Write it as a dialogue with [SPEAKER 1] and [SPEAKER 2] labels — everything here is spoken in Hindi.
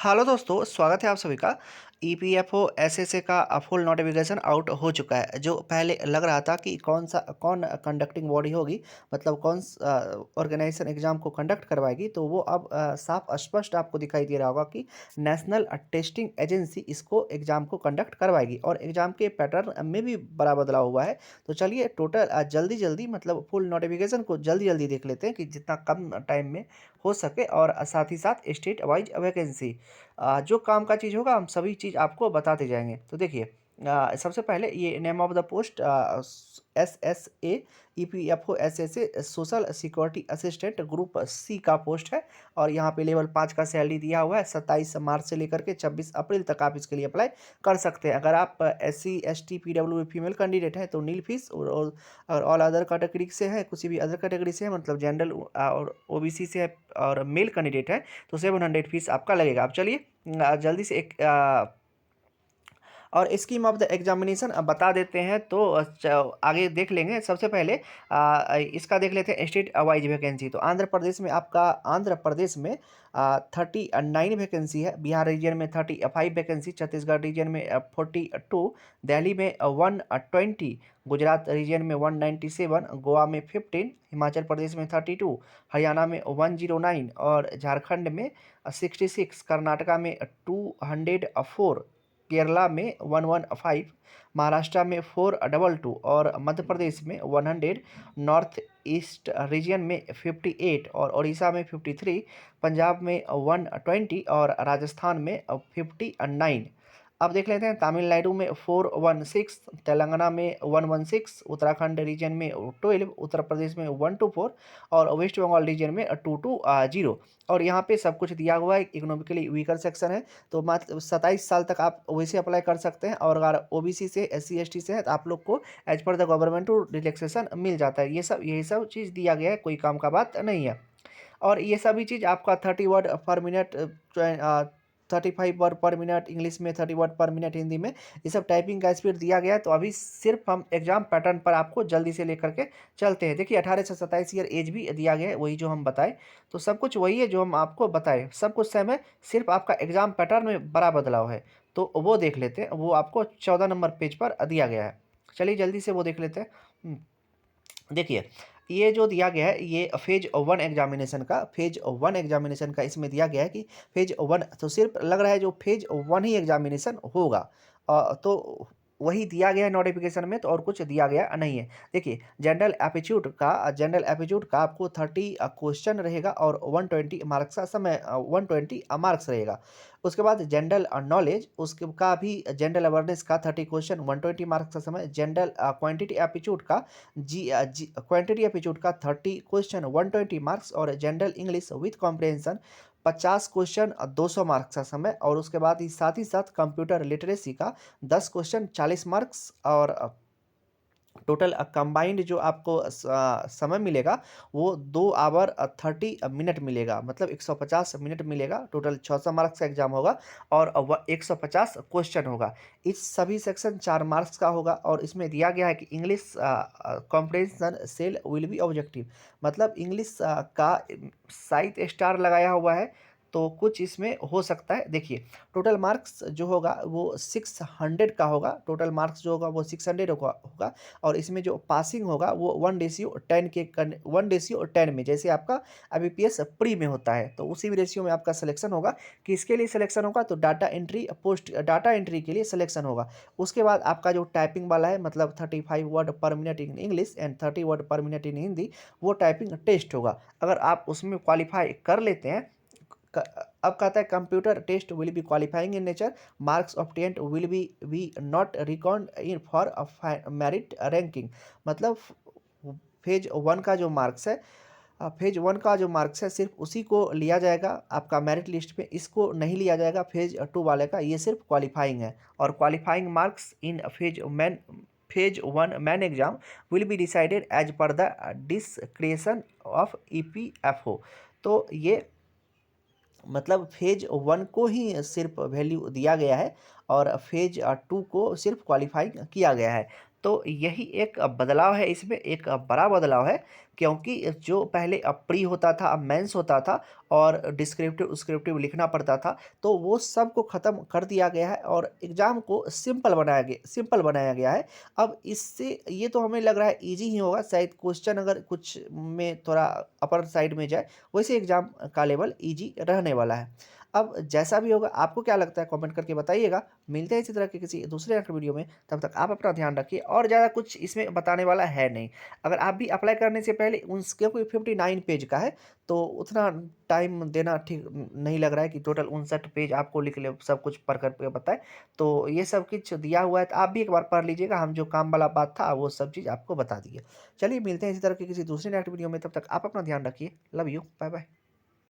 [SPEAKER 1] हेलो दोस्तों, स्वागत है आप सभी का। ईपीएफओ एसएसए का फुल नोटिफिकेशन आउट हो चुका है। जो पहले लग रहा था कि कौन कंडक्टिंग बॉडी होगी, मतलब कौन ऑर्गेनाइजेशन एग्जाम को कंडक्ट करवाएगी, तो वो अब साफ स्पष्ट आपको दिखाई दे रहा होगा कि नेशनल टेस्टिंग एजेंसी इसको एग्जाम को कंडक्ट करवाएगी और एग्जाम के पैटर्न में भी बड़ा बदलाव हुआ है। तो चलिए टोटल जल्दी जल्दी मतलब फुल नोटिफिकेशन को जल्दी जल्दी देख लेते हैं कि जितना कम टाइम में हो सके, और साथ ही साथ स्टेट वाइज वैकेंसी जो काम का चीज़ होगा हम सभी चीज़ आपको बताते जाएंगे। तो देखिए, सबसे पहले ये name of the post SSA EPFO SSA social security assistant group C का पोस्ट है। और यहाँ पे लेवल 5 का सैलरी दिया हुआ है। 27 मार्च से लेकर के 26 अप्रैल तक आप इसके लिए अप्लाई कर सकते हैं। अगर आप SC ST PWB female candidate हैं तो नील फीस, और अगर ऑल अदर कैटेगरी से हैं, किसी भी अदर कैटेगरी से है, मतलब जनरल और OBC से है और मेल कैंडिडेट है, तो 700 फीस आपका लगेगा। अब चलिए जल्दी से एक और स्कीम ऑफ द एग्जामिनेशन बता देते हैं, तो आगे देख लेंगे। सबसे पहले इसका देख लेते हैं स्टेट वाइज वैकेंसी। तो आंध्र प्रदेश में आपका, आंध्र प्रदेश में 39 वैकेंसी है। बिहार रीजन में 35 वैकेंसी, छत्तीसगढ़ रीजन में 42, दिल्ली में 120, गुजरात रीजन में 197, गोवा में 15, हिमाचल प्रदेश में 32, हरियाणा में 109 और झारखंड में 66, कर्नाटका में 204, केरला में 115, महाराष्ट्र में 422 और मध्य प्रदेश में 100, नॉर्थ ईस्ट रीजन में 58 और उड़ीसा में 53, पंजाब में 120 और राजस्थान में 59। अब देख लेते हैं तमिलनाडु में 416, तेलंगाना में 116, उत्तराखंड रीजन में 12, उत्तर प्रदेश में 124 और वेस्ट बंगाल रीजन में 220। और यहाँ पे सब कुछ दिया हुआ है। इकोनॉमिकली वीकर सेक्शन है, तो मात्र 27 साल तक आप वैसे अप्लाई कर सकते हैं। और अगर OBC से SC ST से है तो आप लोग को as per the government relaxation मिल जाता है। यही सब चीज़ दिया गया है, कोई काम का बात नहीं है। और ये सभी चीज़ आपका 30 वर्ड पर मिनट, 35 वर्ड पर मिनट इंग्लिश में, 30 वर्ड पर मिनट हिंदी में, ये सब टाइपिंग का स्पीड दिया गया है। तो अभी सिर्फ हम एग्जाम पैटर्न पर आपको जल्दी से लेकर के चलते हैं। देखिए 18 से 27 ईयर एज भी दिया गया है, वही जो हम बताएं। तो सब कुछ वही है जो हम आपको बताएं, सब कुछ सेम है, सिर्फ आपका एग्जाम पैटर्न में बड़ा बदलाव है। तो वो देख लेते हैं, वो आपको 14 नंबर पेज पर दिया गया है। चलिए जल्दी से वो देख लेते हैं। देखिए, ये जो दिया गया है ये फेज 1 एग्जामिनेशन का इसमें दिया गया है कि फेज 1, तो सिर्फ लग रहा है जो फेज 1 ही एग्जामिनेशन होगा। तो वही दिया गया है नोटिफिकेशन में, तो और कुछ दिया गया नहीं है। देखिए जनरल एप्टीट्यूड का आपको 30 क्वेश्चन रहेगा और 120 मार्क्स का समय, 120 मार्क्स रहेगा। उसके बाद जनरल नॉलेज, उसके का भी जनरल अवेयरनेस का 30 क्वेश्चन, 120 मार्क्स का समय। जनरल क्वांटिटी एप्टीट्यूड का क्वांटिटी एप्टीट्यूड का 30 क्वेश्चन, 120 मार्क्स। और general English with comprehension 50 question, 200 marks का समय। और उसके बाद ही साथ कंप्यूटर लिटरेसी का 10 क्वेश्चन, 40 मार्क्स। और टोटल कंबाइंड जो आपको समय मिलेगा वो 2 आवर 30 मिनट मिलेगा, मतलब 150 मिनट मिलेगा। टोटल 600 मार्क्स का एग्जाम होगा और 150 क्वेश्चन होगा। इस सभी सेक्शन 4 मार्क्स का होगा। और इसमें दिया गया है कि English comprehension shall will be objective, मतलब इंग्लिश का 7 स्टार लगाया हुआ है। तो कुछ इसमें हो सकता है। देखिए टोटल मार्क्स जो होगा वो 600 का होगा, टोटल मार्क्स जो होगा वो 600 होगा। और इसमें जो पासिंग होगा वो 1:10 के 1:10 में, जैसे आपका IBPS प्री में होता है, तो उसी रेशियो में आपका सिलेक्शन होगा। किसके लिए सिलेक्शन होगा, तो डाटा एंट्री के लिए सिलेक्शन होगा। उसके बाद आपका जो टाइपिंग वाला है, मतलब 35 वर्ड पर minute in English and 30 word पर मिनट इन हिंदी, वो टाइपिंग टेस्ट होगा। अगर आप उसमें क्वालिफाई कर लेते हैं, अब कहता है computer test will be qualifying in nature, marks obtained will be not record in for merit ranking. मतलब फेज 1 का जो मार्क्स है, सिर्फ उसी को लिया जाएगा आपका मेरिट लिस्ट पे, इसको नहीं लिया जाएगा फेज 2 वाले का। ये सिर्फ क्वालिफाइंग है। और qualifying marks in phase 1 main exam will be decided as per the discretion of EPFO। तो ये मतलब फेज 1 को ही सिर्फ वैल्यू दिया गया है और फेज 2 को सिर्फ क्वालिफाई किया गया है। तो यही एक बदलाव है इसमें, एक बड़ा बदलाव है, क्योंकि जो पहले प्री होता था, अब मेंस होता था और डिस्क्रिप्टिव लिखना पड़ता था, तो वो सब को ख़त्म कर दिया गया है और एग्ज़ाम को सिंपल बनाया गया है। अब इससे ये तो हमें लग रहा है ईज़ी ही होगा, शायद क्वेश्चन अगर कुछ में थोड़ा अपर साइड में जाए, वैसे एग्ज़ाम का लेवल ईज़ी रहने वाला है। अब जैसा भी होगा, आपको क्या लगता है कमेंट करके बताइएगा। मिलते हैं इसी तरह के किसी दूसरे वीडियो में, तब तक आप अपना ध्यान रखिए और ज़्यादा कुछ इसमें बताने वाला है नहीं। अगर आप भी अप्लाई करने से पहले उस क्योंकि 59 पेज का है, तो उतना टाइम देना ठीक नहीं लग रहा है कि टोटल 59 पेज आपको लिख ले, सब कुछ पढ़ कर के बताएँ। तो ये सब कुछ दिया हुआ है, तो आप भी एक बार पढ़ लीजिएगा, हम जो काम वाला बात था वो सब चीज़ आपको बता दिए। चलिए मिलते हैं इसी तरह के किसी दूसरे नेक्स्ट वीडियो में, तब तक आप अपना ध्यान रखिए। Love you, bye bye.